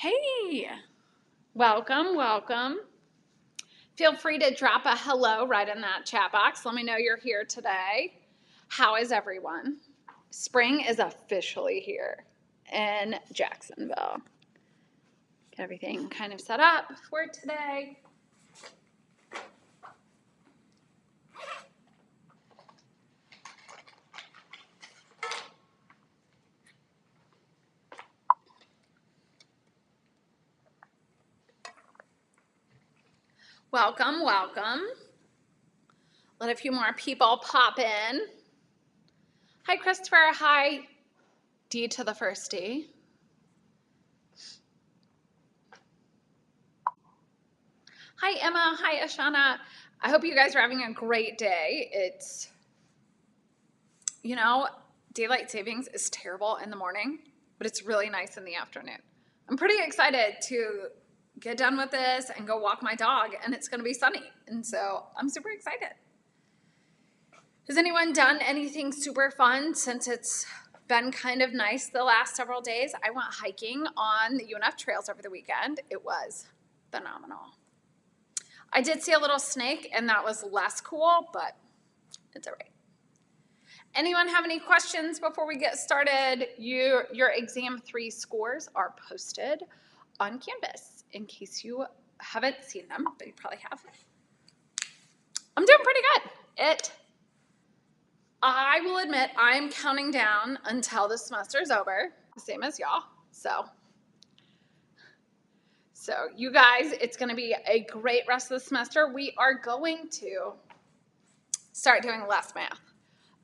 Hey, welcome, welcome. Feel free to drop a hello right in that chat box. Let me know you're here today. How is everyone? Spring is officially here in Jacksonville. Get everything kind of set up for today. Welcome, welcome. Let a few more people pop in. Hi, Christopher. Hi, D to the first D. Hi, Emma. Hi, Ashana. I hope you guys are having a great day. It's, daylight savings is terrible in the morning, but it's really nice in the afternoon. I'm pretty excited to get done with this and go walk my dog, and it's going to be sunny. And so I'm super excited. Has anyone done anything super fun since it's been kind of nice the last several days? I went hiking on the UNF trails over the weekend. It was phenomenal. I did see a little snake, and that was less cool, but it's all right. Anyone have any questions before we get started? Your exam 3 scores are posted on Canvas in case you haven't seen them, but you probably have. I'm doing pretty good. I will admit I'm counting down until the semester's over, same as y'all. So you guys, it's going to be a great rest of the semester. We are going to start doing less math.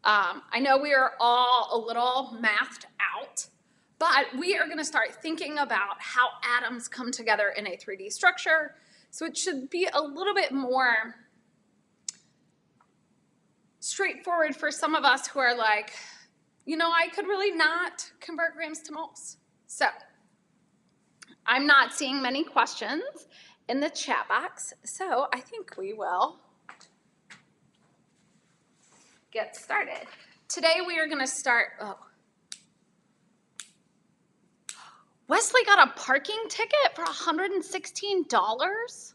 I know we are all a little mathed out, but we are going to start thinking about how atoms come together in a 3D structure. So it should be a little bit more straightforward for some of us who are like, I could really not convert grams to moles. So I'm not seeing many questions in the chat box, so I think we will get started. Today we are going to start, Wesley got a parking ticket for $116?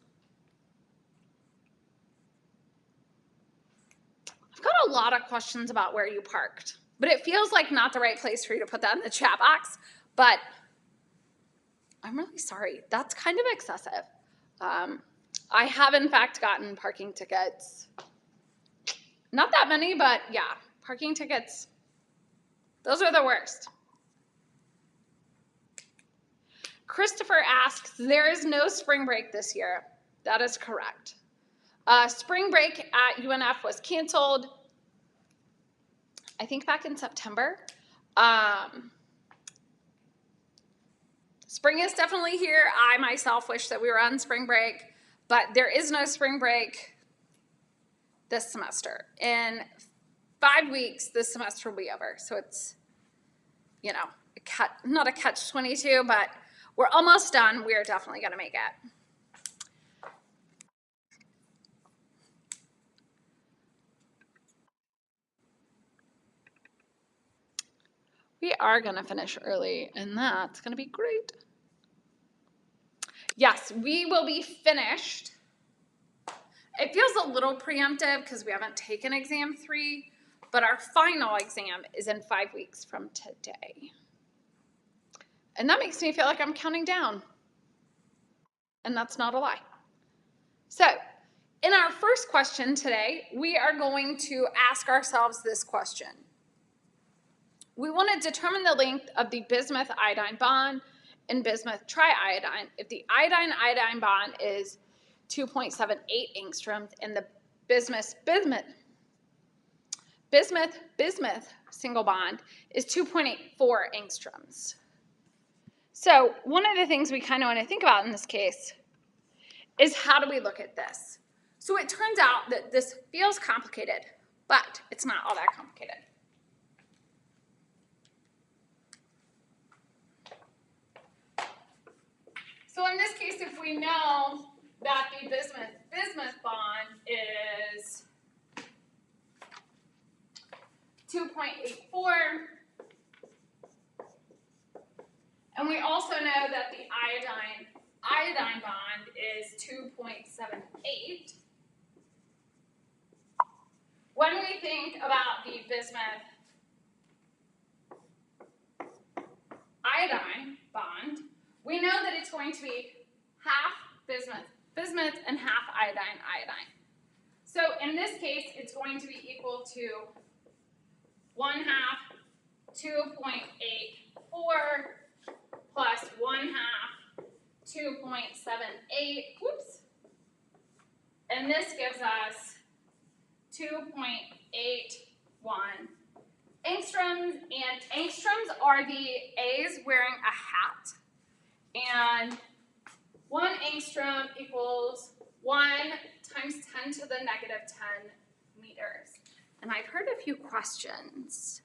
I've got a lot of questions about where you parked, but it feels like not the right place for you to put that in the chat box, but I'm really sorry. That's kind of excessive. I have, in fact, gotten parking tickets. Not that many, but yeah, parking tickets, those are the worst. Christopher asks, there is no spring break this year. That is correct. Spring break at UNF was canceled, I think back in September. Spring is definitely here. I myself wish that we were on spring break, but there is no spring break this semester. In 5 weeks, this semester will be over. So it's, not a catch-22, but we're almost done. We are definitely going to make it. We are going to finish early, and that's going to be great. Yes, we will be finished. It feels a little preemptive because we haven't taken exam 3, but our final exam is in 5 weeks from today. And that makes me feel like I'm counting down. And that's not a lie. So, in our first question today, we are going to ask ourselves this question. We want to determine the length of the bismuth-iodine bond in bismuth triiodine if the iodine-iodine bond is 2.78 angstroms and the bismuth single bond is 2.84 angstroms. So one of the things we kind of want to think about in this case is how do we look at this? So it turns out that this feels complicated, but it's not all that complicated. So in this case, if we know that the bismuth bond is 2.84, and we we also know that the iodine bond is 2.78. When we think about the bismuth iodine bond, we know that it's going to be half bismuth and half iodine. So in this case, it's going to be equal to 1/2 2.84 plus 1/2 2.78. Whoops. And this gives us 2.81 angstroms, and angstroms are the A's wearing a hat. And 1 angstrom equals 1 times 10 to the negative 10 meters. And I've heard a few questions.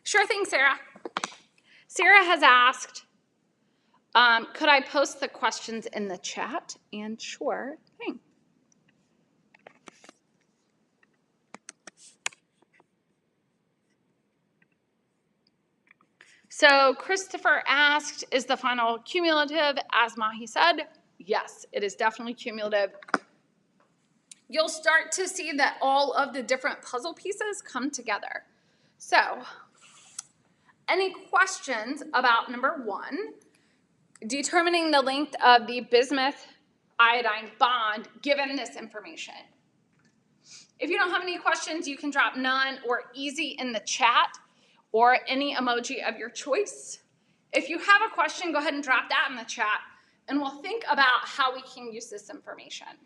Sure thing, Sarah. Sarah has asked, could I post the questions in the chat? And sure thing. So Christopher asked, is the final cumulative? As Mahi said, yes, it is definitely cumulative. You'll start to see that all of the different puzzle pieces come together. So, any questions about number 1, determining the length of the bismuth iodine bond given this information? If you don't have any questions, you can drop none or easy in the chat or any emoji of your choice. If you have a question, go ahead and drop that in the chat, and we'll think about how we can use this information.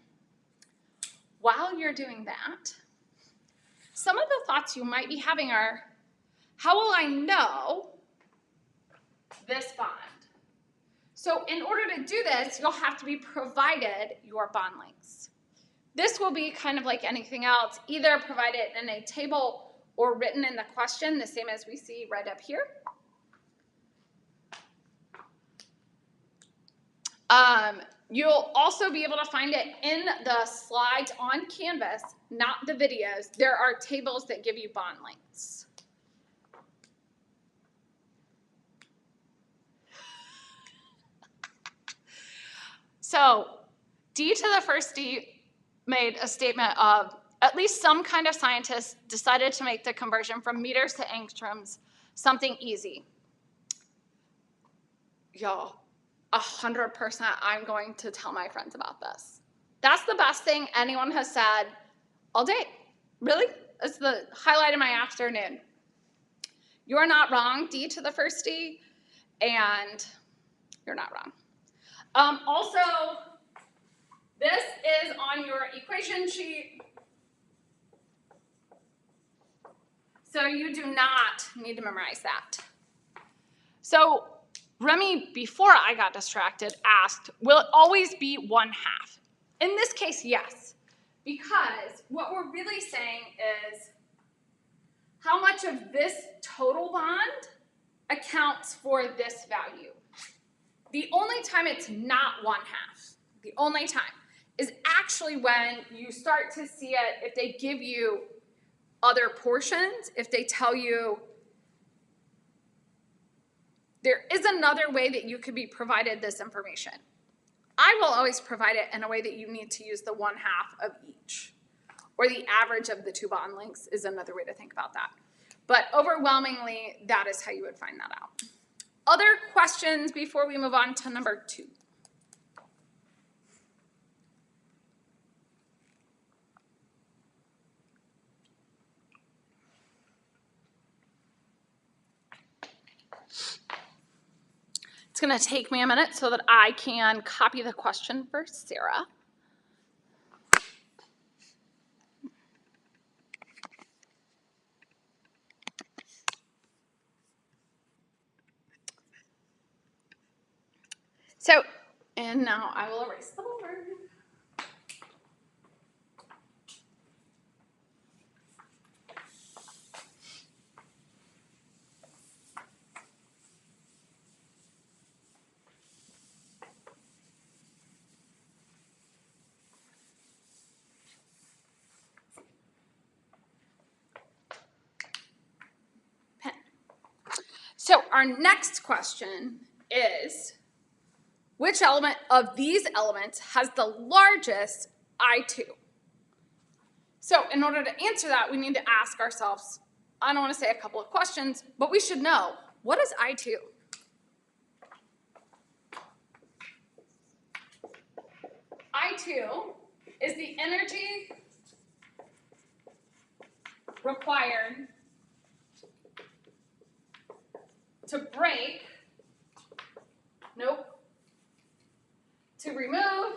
While you're doing that, some of the thoughts you might be having are, how will I know this bond? So in order to do this, you'll have to be provided your bond lengths. This will be kind of like anything else, either provided in a table or written in the question, the same as we see right up here. You'll also be able to find it in the slides on Canvas, not the videos. There are tables that give you bond lengths. So D to the first D made a statement of, at least some kind of scientist decided to make the conversion from meters to angstroms something easy. Y'all, 100% I'm going to tell my friends about this. That's the best thing anyone has said all day. Really? It's the highlight of my afternoon. You're not wrong, D to the first D, and you're not wrong. Also, this is on your equation sheet. So you do not need to memorize that. So Remy, before I got distracted, asked, will it always be 1/2? In this case, yes. Because what we're really saying is how much of this total bond accounts for this value. The only time it's not 1/2, the only time, is actually when you start to see it if they give you other portions, if they tell you there is another way that you could be provided this information. I will always provide it in a way that you need to use the 1/2 of each, or the average of the 2 bond lengths is another way to think about that. But overwhelmingly, that is how you would find that out. Other questions before we move on to number 2? It's going to take me a minute so that I can copy the question for Sarah. So, and now I will erase the board. So our next question is, which element of these elements has the largest I2? So in order to answer that, we need to ask ourselves, I don't want to say a couple of questions, but we should know, what is I2? I2 is the energy required to break, to remove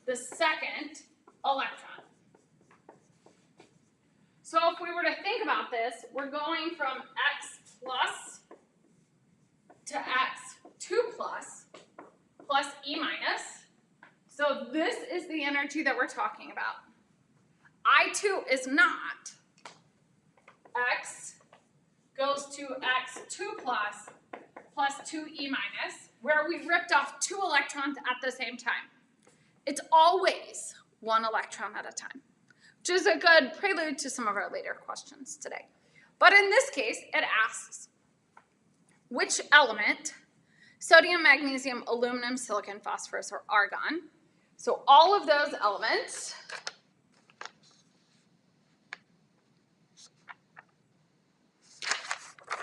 the second electron. So if we were to think about this, we're going from X plus to X2 plus E minus. So this is the energy that we're talking about. I2 is not X goes to X2 plus 2E minus, where we ripped off 2 electrons at the same time. It's always 1 electron at a time, which is a good prelude to some of our later questions today. But in this case, it asks, which element, sodium, magnesium, aluminum, silicon, phosphorus, or argon, so all of those elements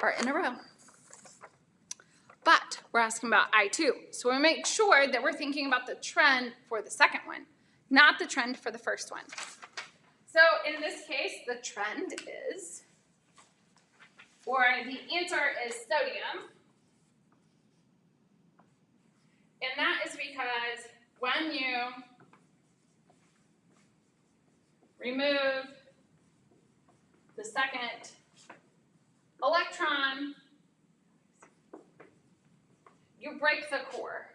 are in a row. But we're asking about I2. So we make sure that we're thinking about the trend for the second one, not the trend for the first one. So in this case, the trend is, or the answer is sodium. And that is because when you remove the second electron, you break the core.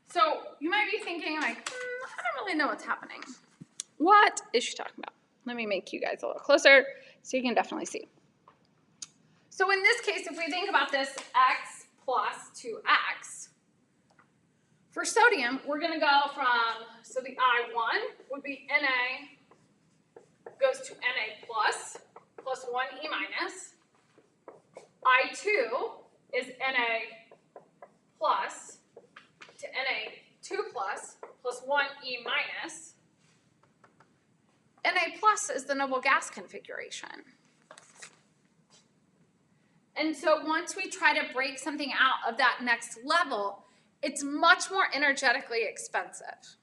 So you might be thinking like, I don't really know what's happening. What is she talking about? Let me make you guys a little closer so you can definitely see. So in this case, if we think about this X plus 2X, for sodium, we're going to go from, so the I1 would be Na goes to Na plus 1E minus. I2 is Na plus to Na2 plus 1E minus. Na plus is the noble gas configuration. And so once we try to break something out of that next level, it's much more energetically expensive.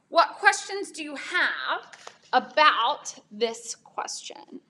What questions do you have about this question?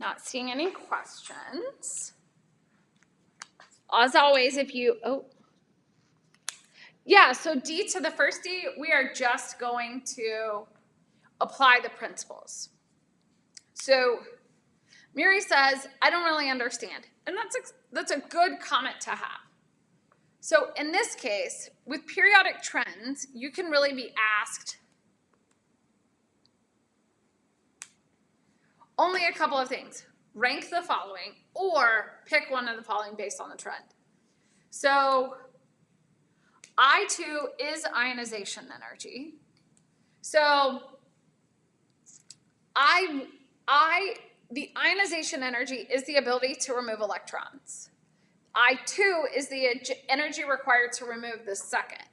Not seeing any questions. As always, if you, so D to the first D, we are just going to apply the principles. So Miri says, I don't really understand. And that's a good comment to have. So in this case, with periodic trends, you can really be asked only a couple of things. Rank the following, or pick one of the following based on the trend. So I2 is ionization energy. So the ionization energy is the ability to remove electrons. I2 is the energy required to remove the second.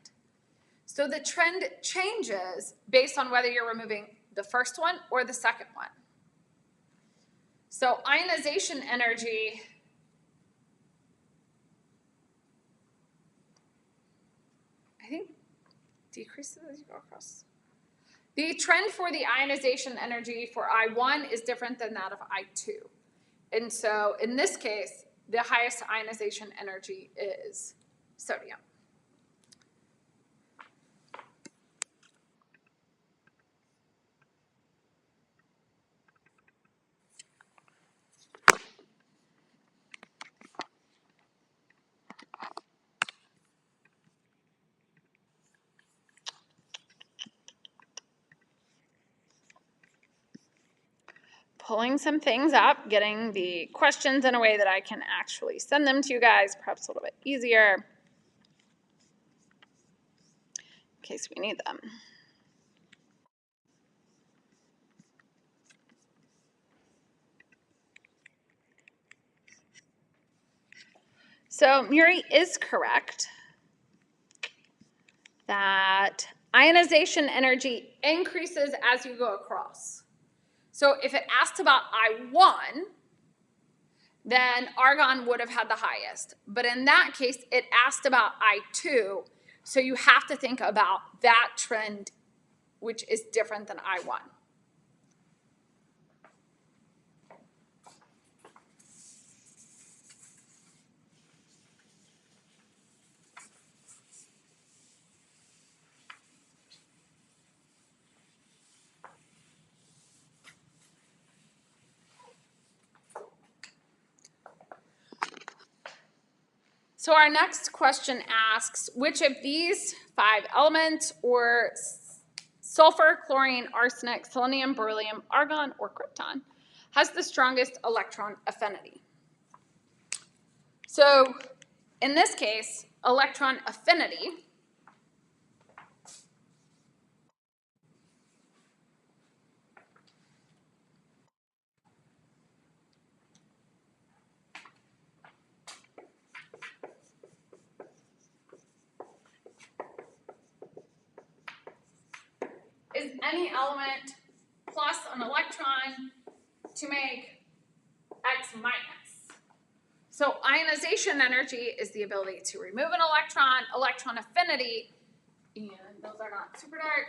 So the trend changes based on whether you're removing the first one or the second one. So ionization energy decreases as you go across. The trend for the ionization energy for I1 is different than that of I2. And so in this case, the highest ionization energy is sodium. Pulling some things up, getting the questions in a way that I can actually send them to you guys, perhaps a little bit easier, in case we need them. So Muri is correct that ionization energy increases as you go across. So if it asked about I1, then argon would have had the highest. But in that case, it asked about I2, so you have to think about that trend, which is different than I1. So our next question asks, which of these 5 elements, or sulfur, chlorine, arsenic, selenium, beryllium, argon, or krypton, has the strongest electron affinity? So in this case, electron affinity is any element plus an electron to make X minus. So ionization energy is the ability to remove an electron. Electron affinity, and those are not super dark,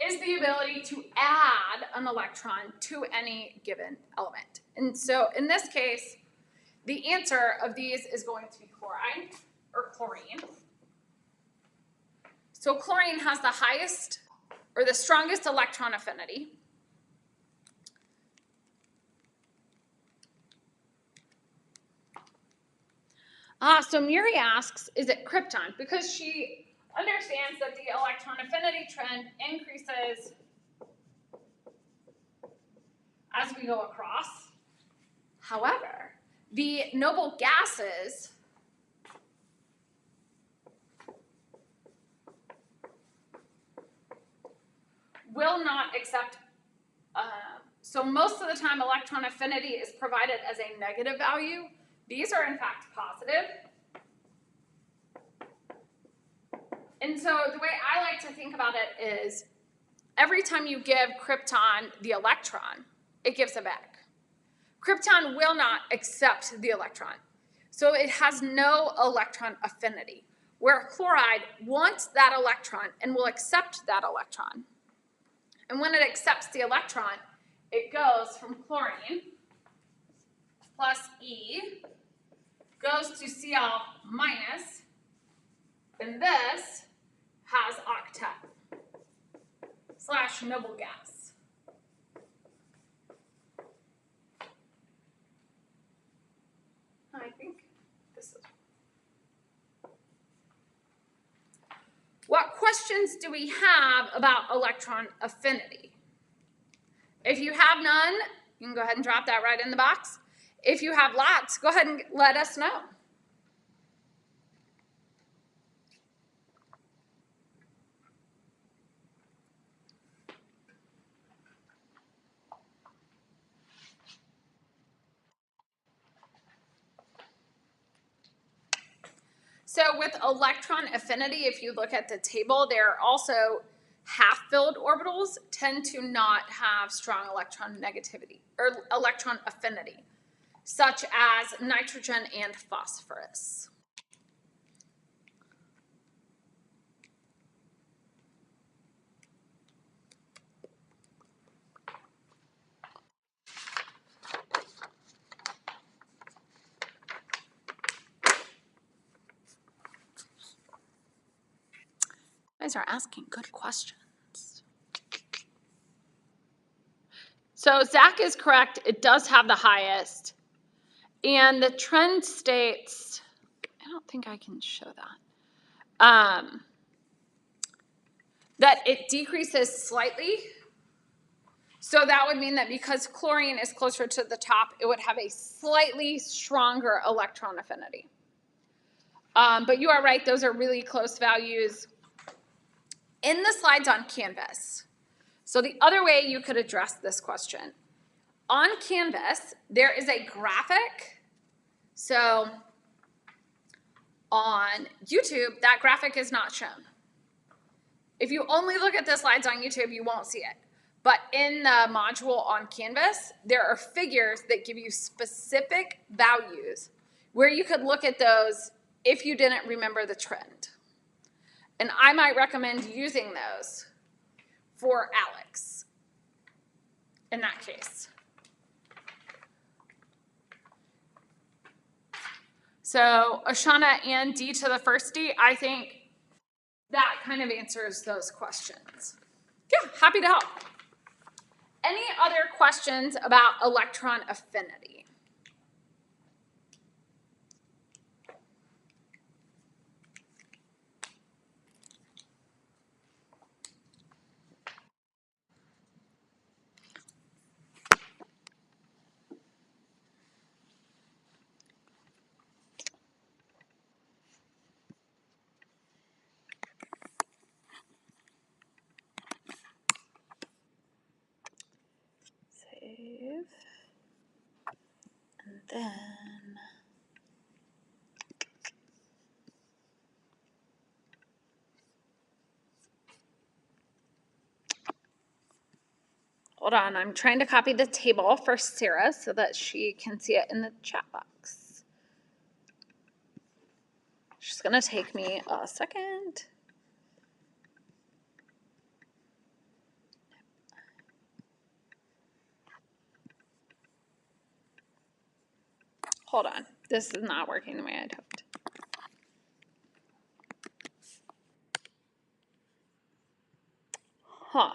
is the ability to add an electron to any given element. And so in this case, the answer of these is going to be chloride or chlorine. So chlorine has the highest or the strongest electron affinity. So Muri asks, is it krypton? Because she understands that the electron affinity trend increases as we go across. However, the noble gases will not accept, so most of the time electron affinity is provided as a negative value. These are in fact positive. And so the way I like to think about it is every time you give krypton the electron, it gives it back. Krypton will not accept the electron. So it has no electron affinity, where chloride wants that electron and will accept that electron. And when it accepts the electron, it goes from chlorine plus E, goes to Cl minus, and this has octet / noble gas. I think this is. What questions do we have about electron affinity? If you have none, you can go ahead and drop that right in the box. If you have lots, go ahead and let us know. So with electron affinity, if you look at the table, there are also half-filled orbitals tend to not have strong electron negativity or electron affinity, such as nitrogen and phosphorus. guys are asking good questions. So Zach is correct. It does have the highest. And the trend states, I don't think I can show that, that it decreases slightly. So that would mean that because chlorine is closer to the top, it would have a slightly stronger electron affinity. But you are right, those are really close values. In the slides on Canvas, so the other way you could address this question, on Canvas, there is a graphic. So on YouTube, that graphic is not shown. If you only look at the slides on YouTube, you won't see it. But in the module on Canvas, there are figures that give you specific values where you could look at those if you didn't remember the trend. And I might recommend using those for Alex in that case. So Ashana and D to the first D, I think that kind of answers those questions. Yeah, happy to help. Any other questions about electron affinity? Save. And then hold on, I'm trying to copy the table for Sarah so that she can see it in the chat box. She's going to take me a second. Hold on, this is not working the way I'd hoped. Huh.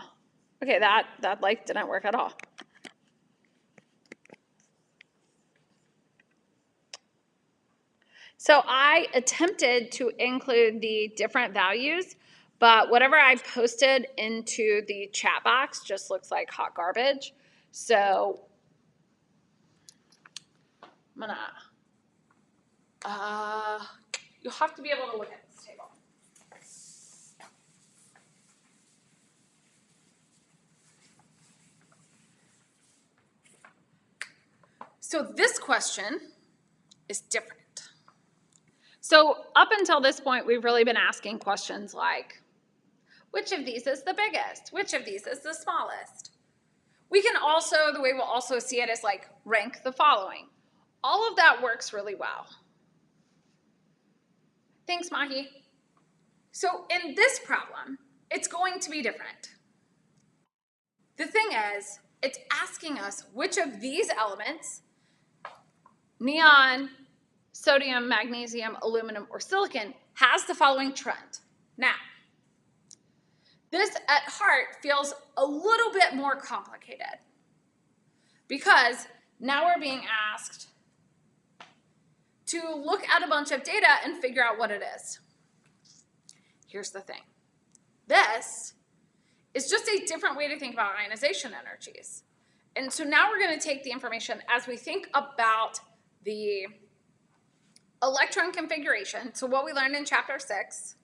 Okay, that like didn't work at all. So I attempted to include the different values, but whatever I posted into the chat box just looks like hot garbage. So I'm gonna, you'll have to be able to look at this table. So this question is different. So up until this point, we've really been asking questions like, which of these is the biggest? Which of these is the smallest? We can also, the way we'll also see it is like rank the following. All of that works really well. Thanks, Mahi. So in this problem, it's going to be different. The thing is, it's asking us which of these elements, neon, sodium, magnesium, aluminum, or silicon, has the following trend. Now, this at heart feels a little bit more complicated because now we're being asked to look at a bunch of data and figure out what it is. Here's the thing. This is just a different way to think about ionization energies. And so now we're going to take the information as we think about the electron configuration, so what we learned in chapter 6,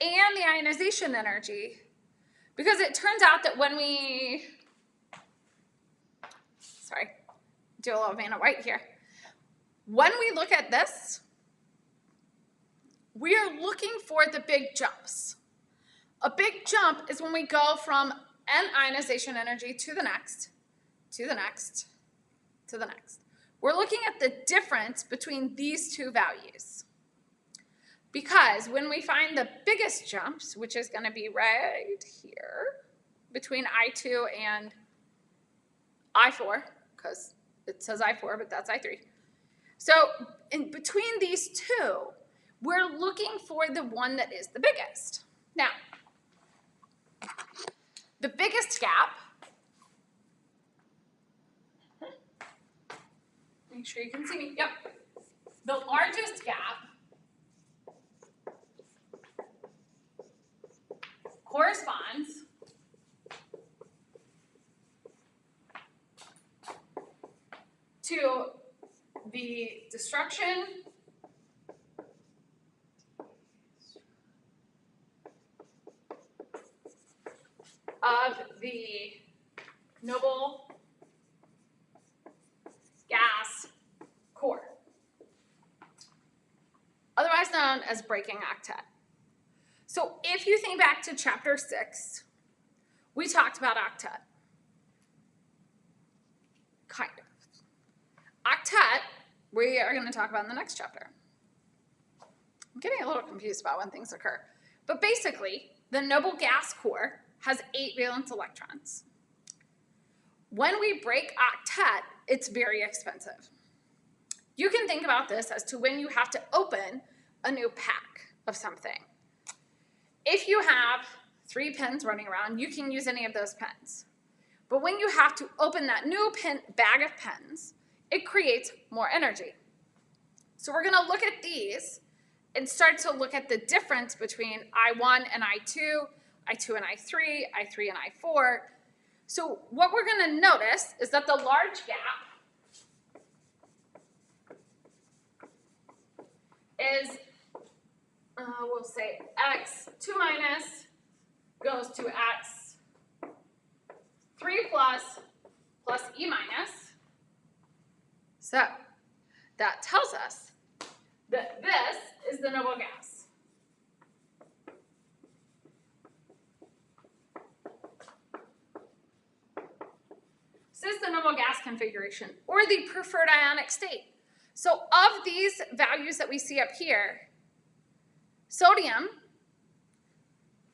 and the ionization energy, because it turns out that when we, do a little Vanna White here. When we look at this, we are looking for the big jumps. A big jump is when we go from an ionization energy to the next, to the next, to the next. We're looking at the difference between these two values. Because when we find the biggest jumps, which is going to be right here, between I2 and I4, because it says I4, but that's I3. So in between these two, we're looking for the one that is the biggest. Now, The biggest gap, make sure you can see me, yep. The largest gap corresponds to the destruction of the noble gas core, otherwise known as breaking octet. So if you think back to chapter 6, we talked about octet. Kind of. Octet, we are going to talk about in the next chapter. I'm getting a little confused about when things occur. But basically, the noble gas core has 8 valence electrons. When we break octet, it's very expensive. You can think about this as to when you have to open a new pack of something. If you have 3 pens running around, you can use any of those pens. But when you have to open that new bag of pens, it creates more energy. So we're going to look at these and start to look at the difference between I1 and I2, I2 and I3, I3 and I4. So what we're going to notice is that the large gap is, we'll say X2 minus goes to X3 plus E minus. So that tells us that this is the noble gas. This is the noble gas configuration, or the preferred ionic state. So of these values that we see up here, sodium,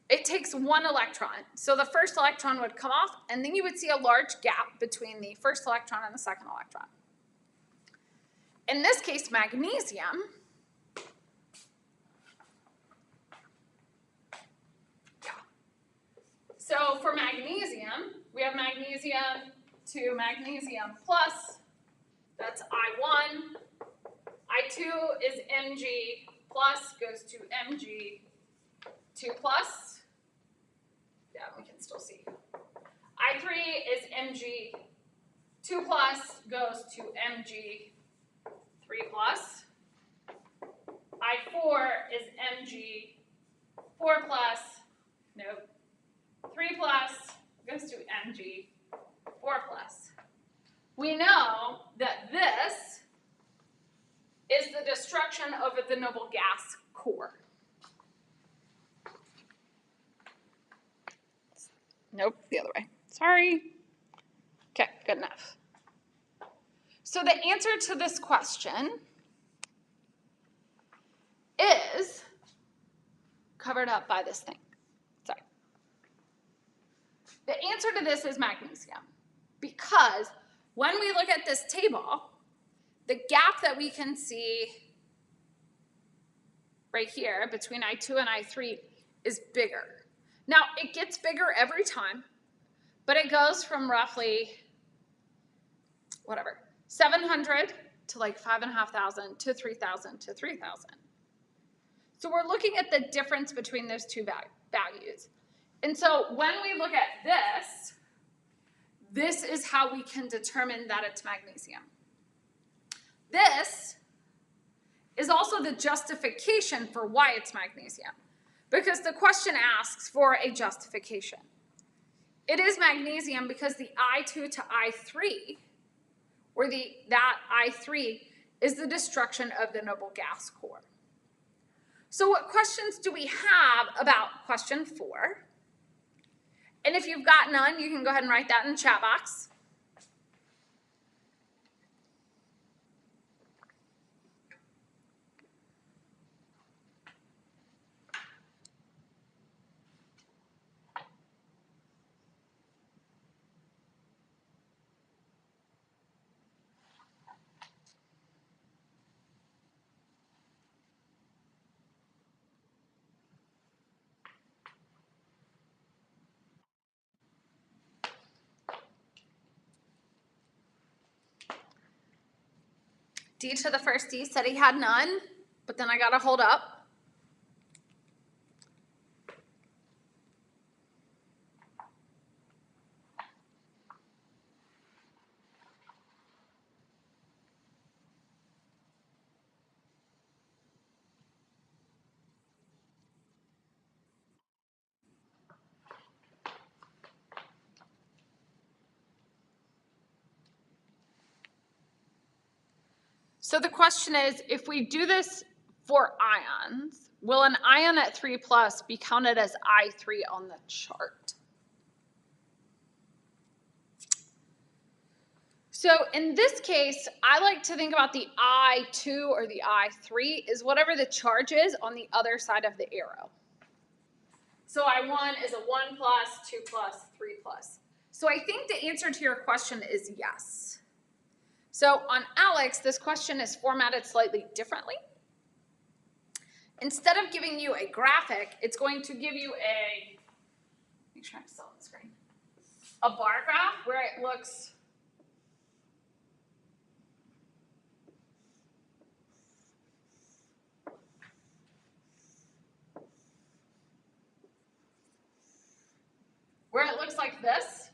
it takes 1 electron. So the first electron would come off, and then you would see a large gap between the first electron and the second electron. In this case, magnesium, so for magnesium, we have magnesium to magnesium plus, that's I1. I2 is Mg plus goes to Mg2 plus. Yeah, we can still see. I3 is Mg2 plus goes to Mg3 plus. I4 is Mg4 plus, nope, 3 plus goes to Mg4 plus. We know that this is the destruction of the noble gas core. Nope, the other way. Sorry. Okay, good enough. So the answer to this question is covered up by this thing. Sorry. The answer to this is magnesium, because when we look at this table, the gap that we can see right here between I2 and I3 is bigger. Now, it gets bigger every time, but it goes from roughly, 700 to like 5,500 to 3,000 to 3,000. So we're looking at the difference between those two values. And so when we look at this is how we can determine that it's magnesium. This is also the justification for why it's magnesium, because the question asks for a justification. It is magnesium because the I2 to I3, or that I3 is the destruction of the noble gas core. So what questions do we have about question 4? And if you've got none, you can go ahead and write that in the chat box. D to the first D said he had none, but then I got to hold up. So the question is, if we do this for ions, will an ion at 3 plus be counted as I3 on the chart? So in this case, I like to think about the I2 or the I3 is whatever the charge is on the other side of the arrow. So I1 is a 1 plus, 2 plus, 3 plus. So I think the answer to your question is yes. So on Alex, this question is formatted slightly differently. Instead of giving you a graphic, it's going to give you a, make sure I'm still on the screen, a bar graph where it looks like this.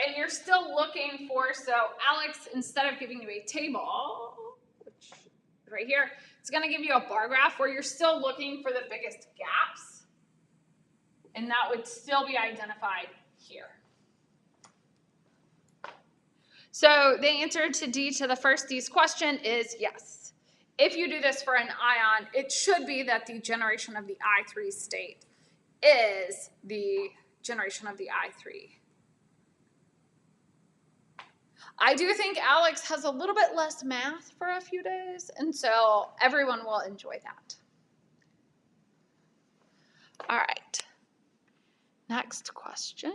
And you're still looking for, so Alex, instead of giving you a table, which right here, it's going to give you a bar graph where you're still looking for the biggest gaps. And that would still be identified here. So the answer to D to the first D's question is yes. If you do this for an ion, it should be that the generation of the I3 state is the generation of the I3. I do think Alex has a little bit less math for a few days, and so everyone will enjoy that. All right. Next question.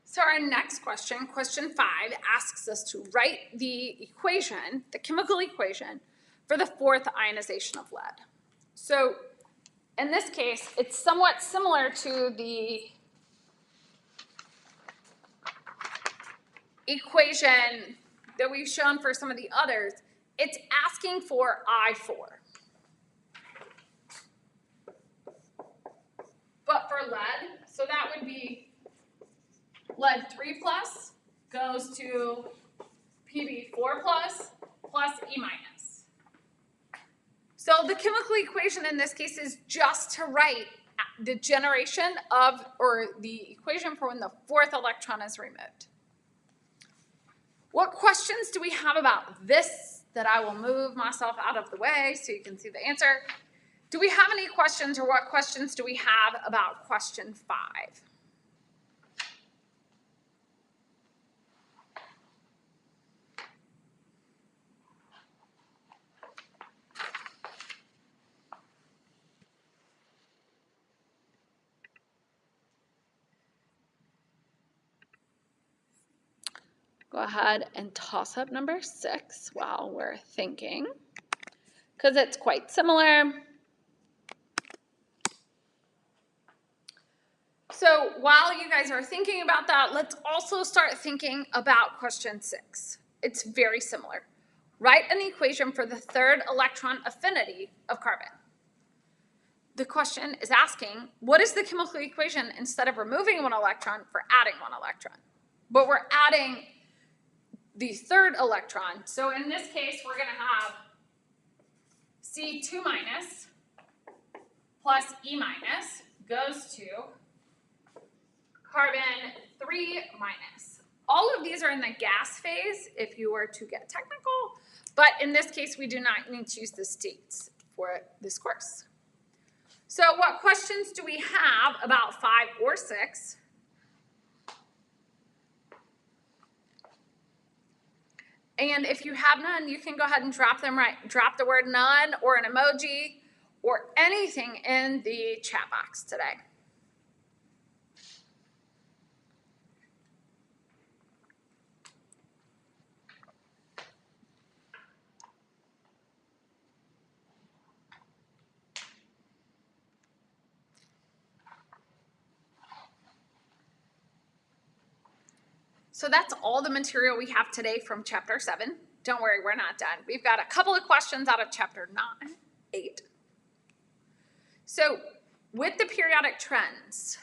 So our next question, question 5, asks us to write the equation, the chemical equation, for the 4th ionization of lead. So in this case, it's somewhat similar to the equation that we've shown for some of the others. It's asking for I4. But for lead, so that would be lead 3 plus goes to Pb 4 plus E minus. So the chemical equation in this case is just to write the generation of, or the equation for when the 4th electron is removed. What questions do we have about this that I will move myself out of the way so you can see the answer? Do we have any questions, or what questions do we have about question 5? Go ahead and toss up number 6 while we're thinking, because it's quite similar. So while you guys are thinking about that, let's also start thinking about question 6. It's very similar. Write an equation for the 3rd electron affinity of carbon. The question is asking, what is the chemical equation instead of removing 1 electron for adding 1 electron? But we're adding the 3rd electron. So in this case, we're going to have C2 minus plus E minus goes to carbon 3 minus. All of these are in the gas phase if you were to get technical, but in this case, we do not need to use the states for this course. So what questions do we have about 5 or 6? And if you have none, you can go ahead and drop the word none or an emoji or anything in the chat box today. So that's all the material we have today from chapter 7. Don't worry, we're not done. We've got a couple of questions out of chapter 8. So with the periodic trends,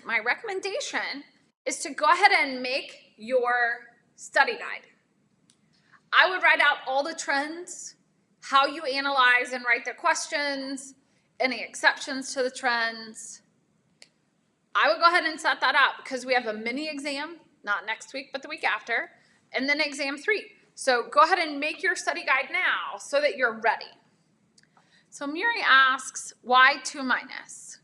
my recommendation is to go ahead and make your study guide. I would write out all the trends, how you analyze and write the questions, any exceptions to the trends. I would go ahead and set that up because we have a mini exam, not next week, but the week after, and then exam 3. So go ahead and make your study guide now so that you're ready. So Miri asks, why 2 minus?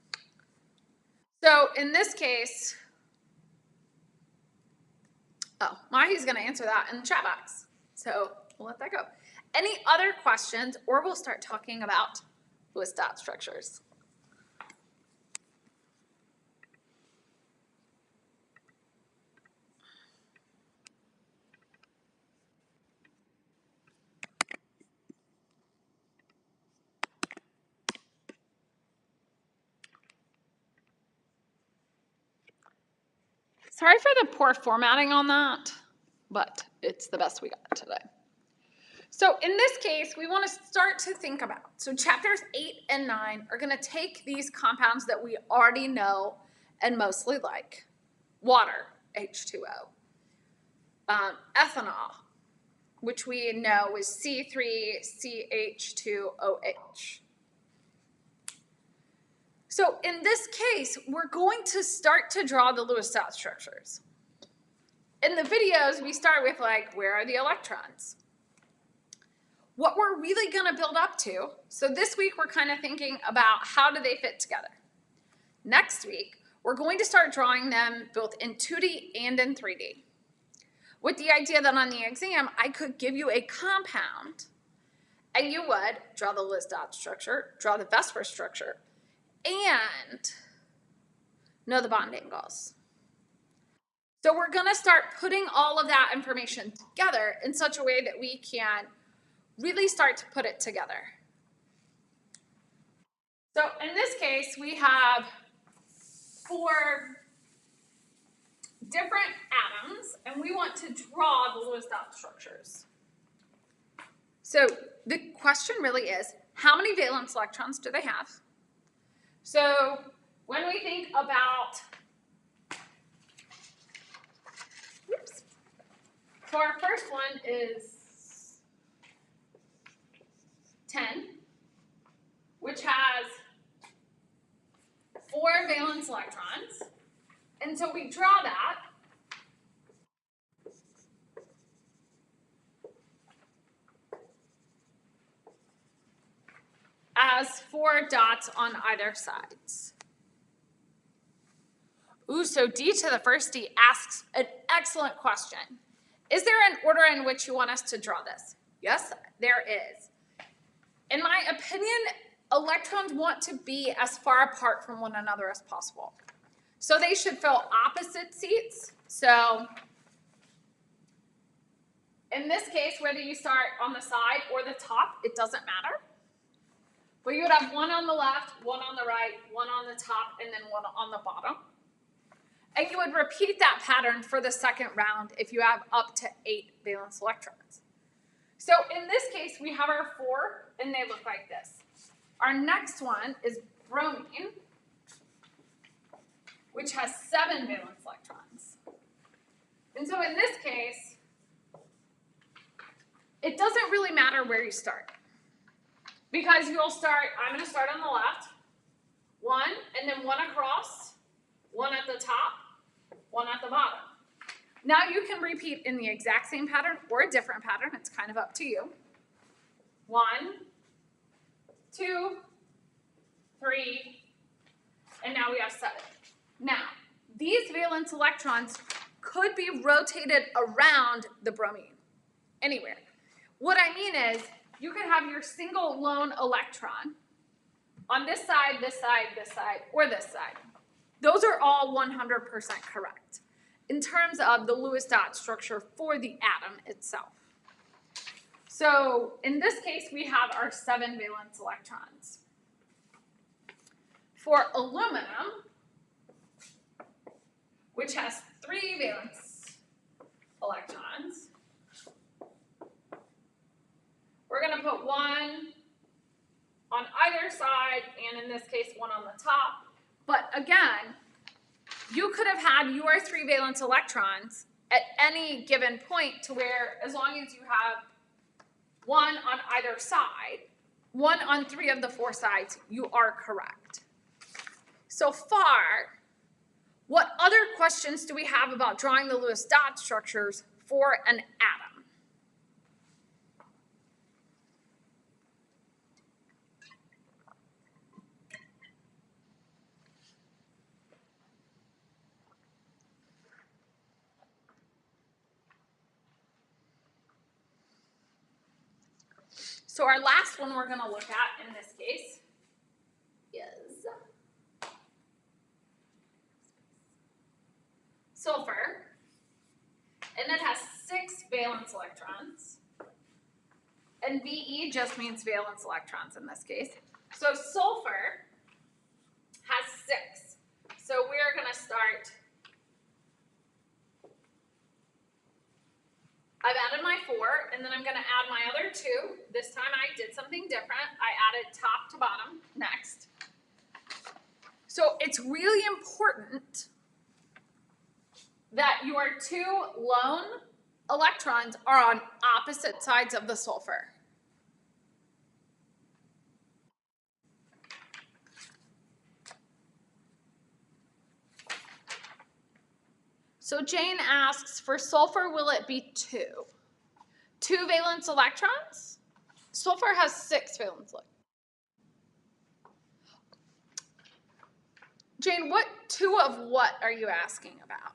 So in this case, Mahi's going to answer that in the chat box. So we'll let that go. Any other questions, or we'll start talking about Lewis dot structures. Sorry for the poor formatting on that, but it's the best we got today. So in this case, we want to start to think about, so chapters 8 and 9 are going to take these compounds that we already know and mostly like. Water, H2O. Ethanol, which we know is C3CH2OH. So in this case, we're going to start to draw the Lewis dot structures. In the videos, we start with like, where are the electrons? What we're really going to build up to, so this week we're kind of thinking about how do they fit together. Next week, we're going to start drawing them both in 2D and in 3D. With the idea that on the exam, I could give you a compound, and you would draw the Lewis dot structure, draw the Vesper structure, and know the bond angles. So we're going to start putting all of that information together in such a way that we can really start to put it together. So in this case, we have 4 different atoms, and we want to draw the Lewis dot structures. So the question really is, how many valence electrons do they have? So when we think about, so our first one is 10, which has 4 valence electrons. And so we draw that. As 4 dots on either sides. Ooh, so D to the first D asks an excellent question. Is there an order in which you want us to draw this? Yes, there is. In my opinion, electrons want to be as far apart from one another as possible. So they should fill opposite seats. So in this case, whether you start on the side or the top, it doesn't matter. But you would have 1 on the left, 1 on the right, 1 on the top, and then 1 on the bottom. And you would repeat that pattern for the second round if you have up to 8 valence electrons. So in this case, we have our 4, and they look like this. Our next one is bromine, which has 7 valence electrons. And so in this case, it doesn't really matter where you start. Because you'll start, I'm going to start on the left, 1, and then 1 across, 1 at the top, 1 at the bottom. Now you can repeat in the exact same pattern or a different pattern. It's kind of up to you. 1, 2, 3, and now we have 7. Now, these valence electrons could be rotated around the bromine, anywhere. What I mean is, you could have your single lone electron on this side, this side, this side, or this side. Those are all 100% correct in terms of the Lewis dot structure for the atom itself. So in this case, we have our 7 valence electrons. For aluminum, which has 3 valence electrons, we're going to put 1 on either side, and in this case, 1 on the top. But again, you could have had your 3 valence electrons at any given point to where, as long as you have 1 on either side, 1 on 3 of the 4 sides, you are correct. So far, what other questions do we have about drawing the Lewis dot structures for an atom? So our last one we're going to look at in this case is sulfur, and it has 6 valence electrons, and Ve just means valence electrons in this case. So sulfur has 6. So we're going to start. I've added my 4, and then I'm going to add my other 2. This time I did something different. I added top to bottom next. So it's really important that your 2 lone electrons are on opposite sides of the sulfur. So Jane asks, for sulfur, will it be 2? 2 valence electrons? Sulfur has 6 valence electrons. Jane, what 2 of what are you asking about?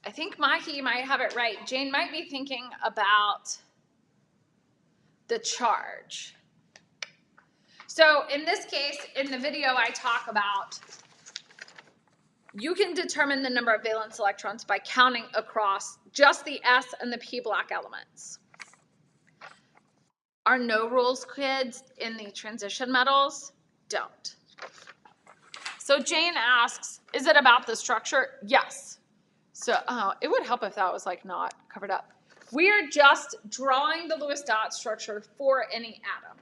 I think Mahi might have it right. Jane might be thinking about the charge. So in this case, in the video I talk about, you can determine the number of valence electrons by counting across just the S and the P block elements. Are no rules, kids, in the transition metals? Don't. So Jane asks, is it about the structure? Yes. So it would help if that was like not covered up. We're just drawing the Lewis dot structure for any atom.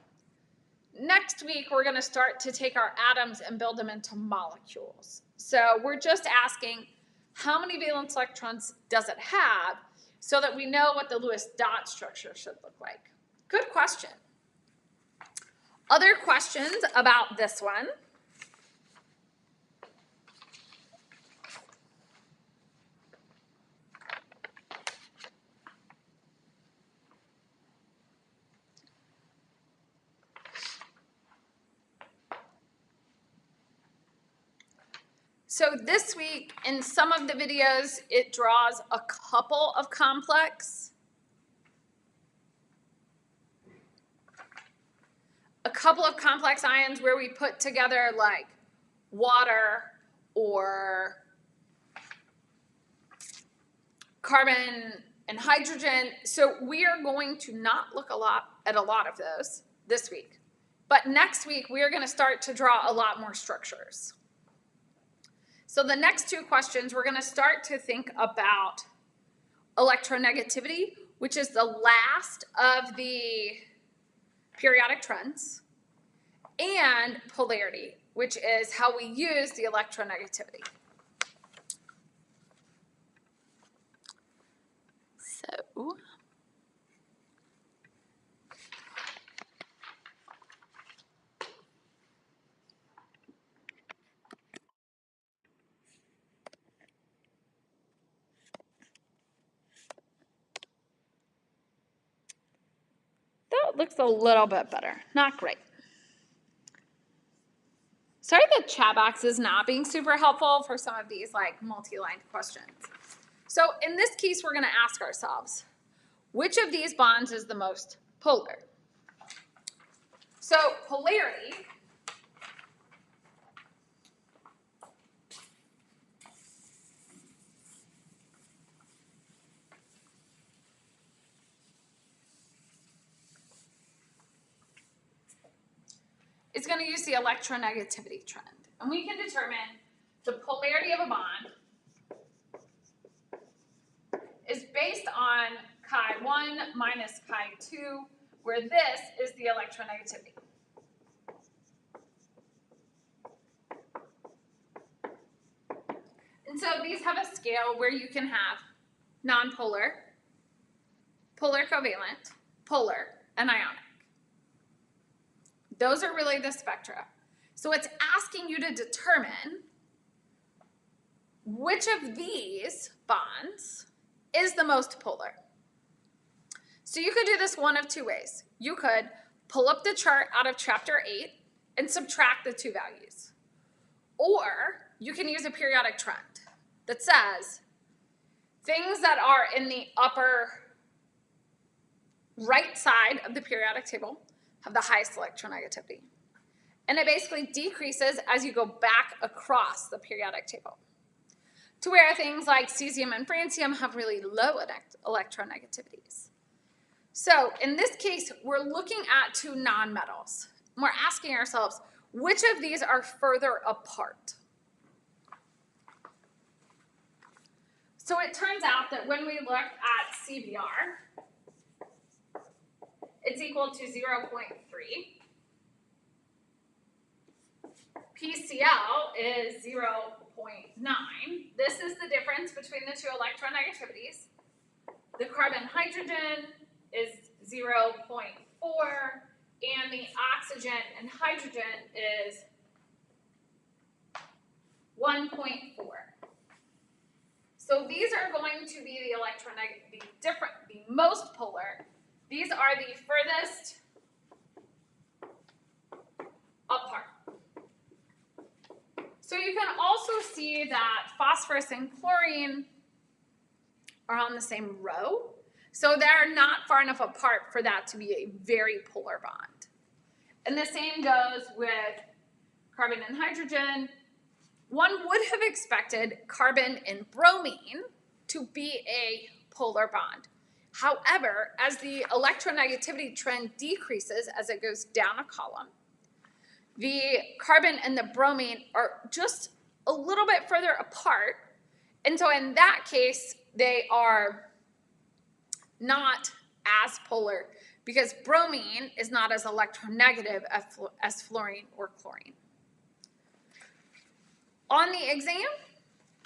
Next week, we're going to start to take our atoms and build them into molecules. So we're just asking, how many valence electrons does it have so that we know what the Lewis dot structure should look like? Good question. Other questions about this one? So this week, in some of the videos, it draws a couple of complex ions where we put together like water or carbon and hydrogen. So we are going to not look at a lot of those this week. But next week, we are going to start to draw a lot more structures. So the next 2 questions, we're going to start to think about electronegativity, which is the last of the periodic trends, and polarity, which is how we use the electronegativity. So looks a little bit better. Not great. Sorry the chat box is not being super helpful for some of these like multi-line questions. So in this case, we're going to ask ourselves, which of these bonds is the most polar? So polarity is going to use the electronegativity trend. And we can determine the polarity of a bond is based on chi1 minus chi2, where this is the electronegativity. And so these have a scale where you can have nonpolar, polar covalent, polar, and ionic. Those are really the spectra. So it's asking you to determine which of these bonds is the most polar. So you could do this one of two ways. You could pull up the chart out of chapter 8 and subtract the two values. Or you can use a periodic trend that says things that are in the upper right side of the periodic table have the highest electronegativity. And it basically decreases as you go back across the periodic table, to where things like cesium and francium have really low electronegativities. So in this case, we're looking at two nonmetals. We're asking ourselves, which of these are further apart? So it turns out that when we look at CBr, it's equal to 0.3. PCl is 0.9. This is the difference between the two electronegativities. The carbon-hydrogen is 0.4, and the oxygen and hydrogen is 1.4. So these are going to be the most polar. These are the furthest apart. So you can also see that phosphorus and chlorine are on the same row. So they're not far enough apart for that to be a very polar bond. And the same goes with carbon and hydrogen. One would have expected carbon and bromine to be a polar bond. However, as the electronegativity trend decreases as it goes down a column, the carbon and the bromine are just a little bit further apart. And so in that case, they are not as polar because bromine is not as electronegative as fluorine or chlorine. On the exam,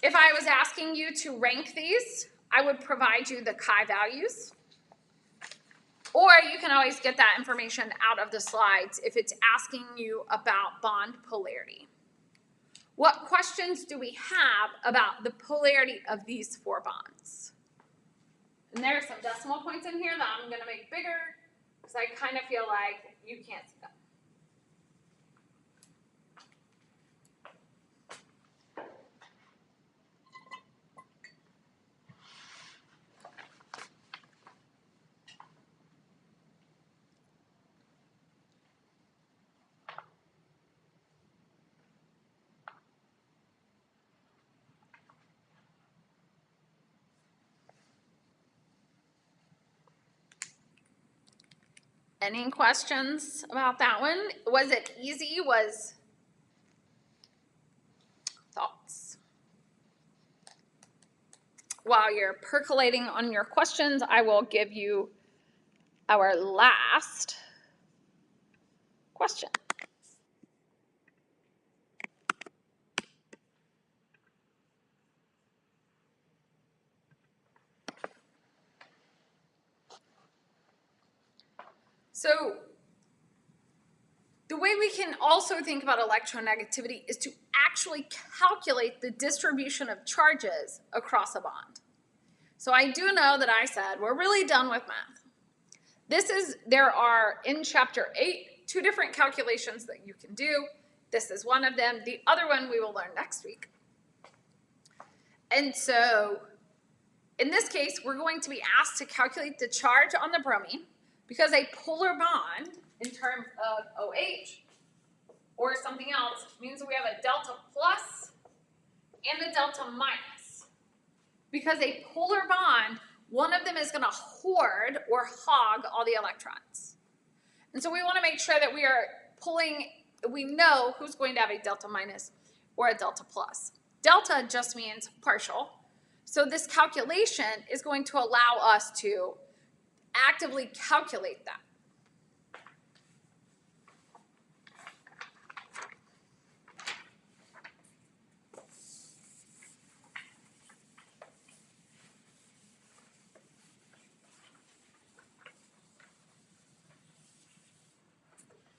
if I was asking you to rank these, I would provide you the chi values. Or you can always get that information out of the slides if it's asking you about bond polarity. What questions do we have about the polarity of these four bonds? And there are some decimal points in here that I'm going to make bigger because I kind of feel like you can't see them. Any questions about that one? Was it easy? Thoughts? While you're percolating on your questions, I will give you our last question. So the way we can also think about electronegativity is to actually calculate the distribution of charges across a bond. So I do know that I said we're really done with math. There are, in chapter 8, 2 different calculations that you can do. This is one of them. The other one we will learn next week. And so, in this case, we're going to be asked to calculate the charge on the bromine because a polar bond in terms of OH or something else means that we have a delta plus and a delta minus. Because a polar bond, one of them is going to hoard or hog all the electrons. And so we want to make sure that we know who's going to have a delta minus or a delta plus. Delta just means partial. So this calculation is going to allow us to actively calculate that.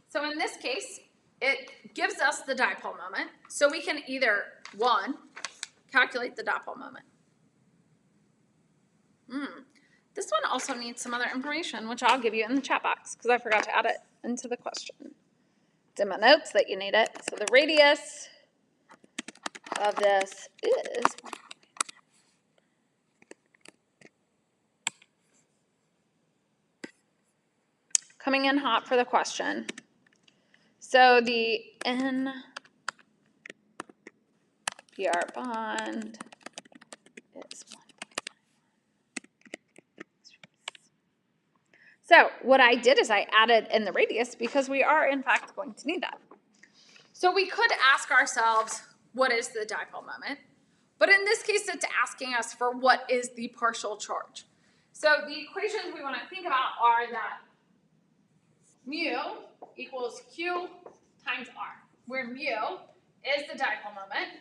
So in this case, it gives us the dipole moment. So we can either, 1, calculate the dipole moment. This one also needs some other information, which I'll give you in the chat box because I forgot to add it into the question. It's in my notes that you need it. So the radius of this is coming in hot for the question. So the N PR bond is 1. So what I did is I added in the radius because we are in fact going to need that. So we could ask ourselves, what is the dipole moment? But in this case, it's asking us for what is the partial charge. So the equations we want to think about are that mu equals Q times R, where mu is the dipole moment.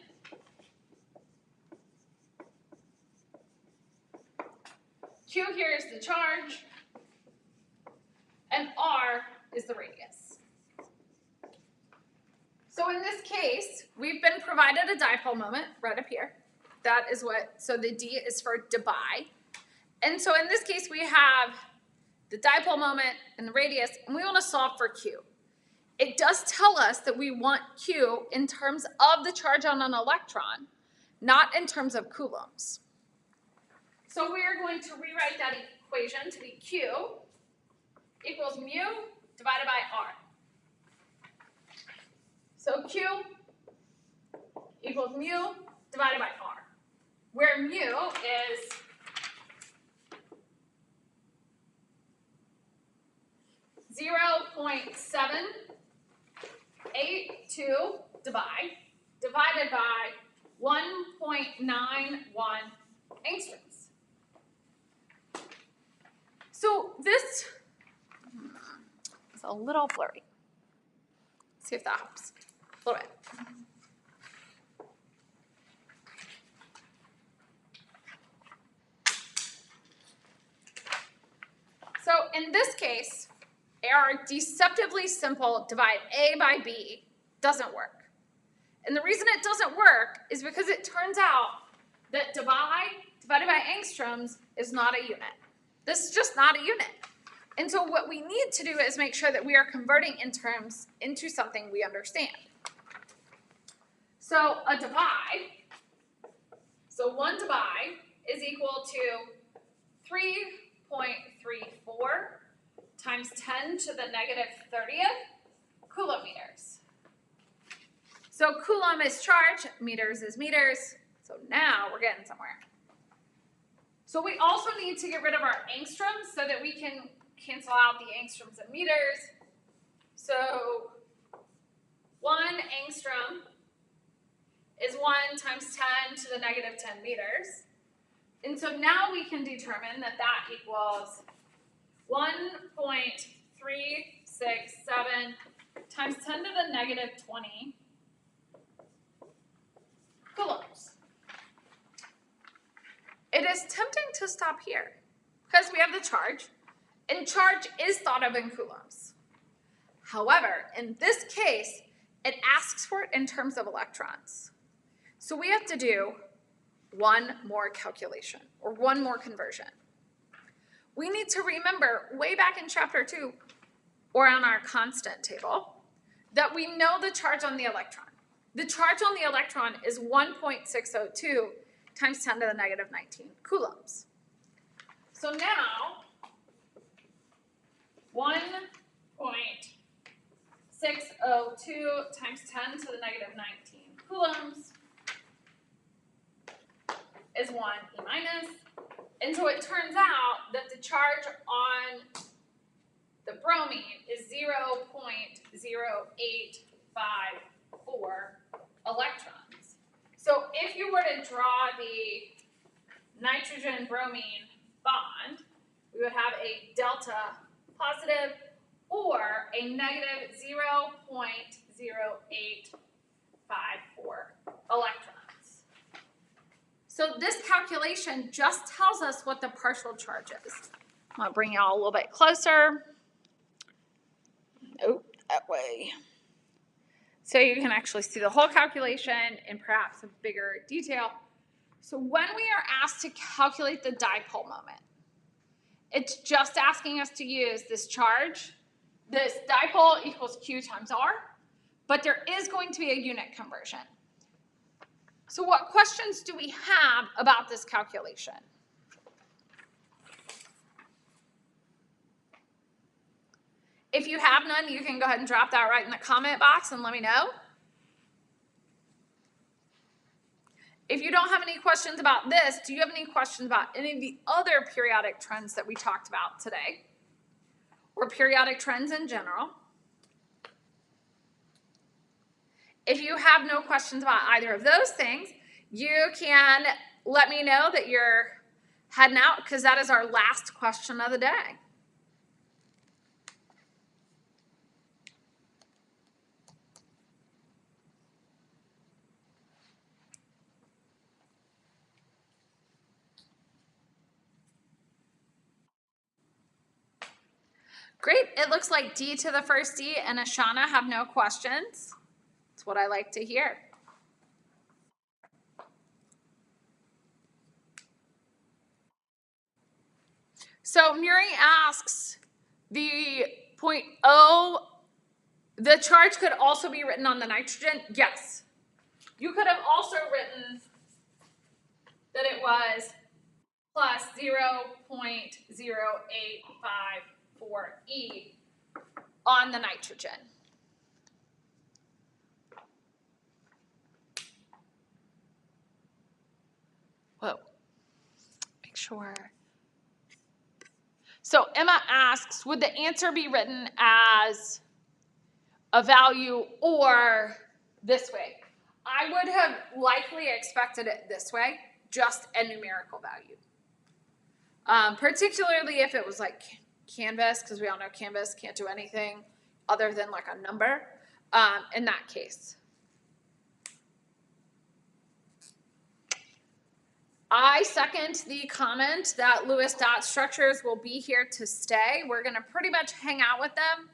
Q here is the charge, and R is the radius. So in this case, we've been provided a dipole moment right up here. That is so the D is for debye. And so in this case, we have the dipole moment and the radius, and we want to solve for Q. It does tell us that we want Q in terms of the charge on an electron, not in terms of coulombs. So we are going to rewrite that equation to be Q equals mu divided by R. So Q equals mu divided by R, where mu is 0.782 divided by 1.91 angstroms. So this is a little blurry. Let's see if that helps. A little bit. So in this case, our deceptively simple divide A by B doesn't work. And the reason it doesn't work is because it turns out that divided by angstroms is not a unit. This is just not a unit. And so what we need to do is make sure that we are converting in terms into something we understand. So a divide, so 1 divide is equal to 3.34 times 10 to the negative 30th coulometers. So coulomb is charge, meters is meters. So now we're getting somewhere. So we also need to get rid of our angstroms so that we can cancel out the angstroms and meters. So 1 angstrom is 1 times 10 to the negative 10 meters. And so now we can determine that that equals 1.367 times 10 to the negative 20 coulombs. It is tempting to stop here because we have the charge, and charge is thought of in coulombs. However, in this case, it asks for it in terms of electrons. So we have to do one more calculation or one more conversion. we need to remember way back in chapter 2 or on our constant table that we know the charge on the electron. The charge on the electron is 1.602 times 10 to the negative 19 coulombs. So now 1.602 times 10 to the negative 19 coulombs is 1 E minus. And so it turns out that the charge on the bromine is 0.0854 electrons. So if you were to draw the nitrogen-bromine bond, we would have a delta positive or a negative 0.0854 electrons. So this calculation just tells us what the partial charge is. I'm going to bring y'all a little bit closer. Nope, that way. So you can actually see the whole calculation in perhaps a bigger detail. So when we are asked to calculate the dipole moment, it's just asking us to use this charge. This dipole equals Q times R, but there is going to be a unit conversion. So what questions do we have about this calculation? If you have none, you can go ahead and drop that right in the comment box and let me know. If you don't have any questions about this, do you have any questions about any of the other periodic trends that we talked about today? Or periodic trends in general? If you have no questions about either of those things, you can let me know that you're heading out because that is our last question of the day. Great, it looks like D to the first D and Ashana have no questions. That's what I like to hear. So Muri asks, the point O, the charge could also be written on the nitrogen? Yes. You could have also written that it was plus 0.0854 E on the nitrogen. Whoa, make sure. So Emma asks, would the answer be written as a value or this way? I would have likely expected it this way, just a numerical value. Particularly if it was like Canvas, because we all know Canvas can't do anything other than like a number in that case. I second the comment that Lewis dot structures will be here to stay. We're going to pretty much hang out with them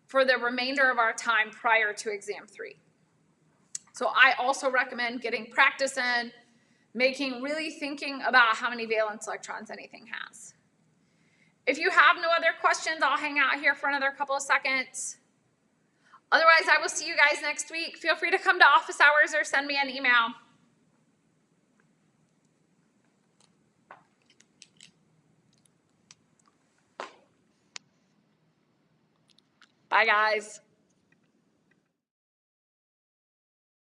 for the remainder of our time prior to exam 3. So I also recommend getting practice in, really thinking about how many valence electrons anything has. If you have no other questions, I'll hang out here for another couple of seconds. Otherwise, I will see you guys next week. Feel free to come to office hours or send me an email. Bye, guys.